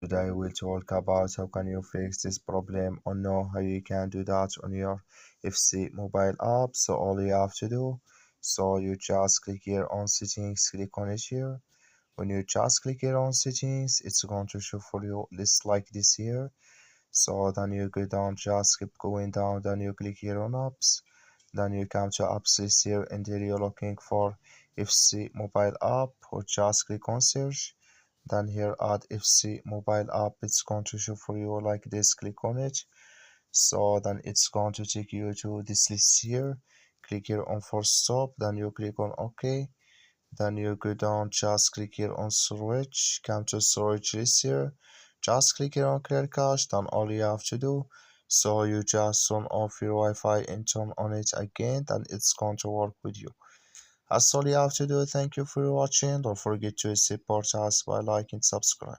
Today we'll talk about how can you fix this problem or know how you can do that on your FC mobile app. So all you have to do, so you just click here on settings, click on it here. When you just click here on settings, it's going to show for you list like this here. So then you go down, just keep going down, then you click here on apps. Then you come to apps list here and there you're looking for FC mobile app or just click on search. Then here add FC mobile app, it's going to show for you like this, click on it. So then it's going to take you to this list here. Click here on force stop, then you click on OK. Then you go down, just click here on storage, come to storage list here. Just click here on clear cache, then all you have to do, so you just turn off your Wi-Fi and turn on it again, then it's going to work with you. That's all you have to do. Thank you for watching. Don't forget to support us by liking and subscribe.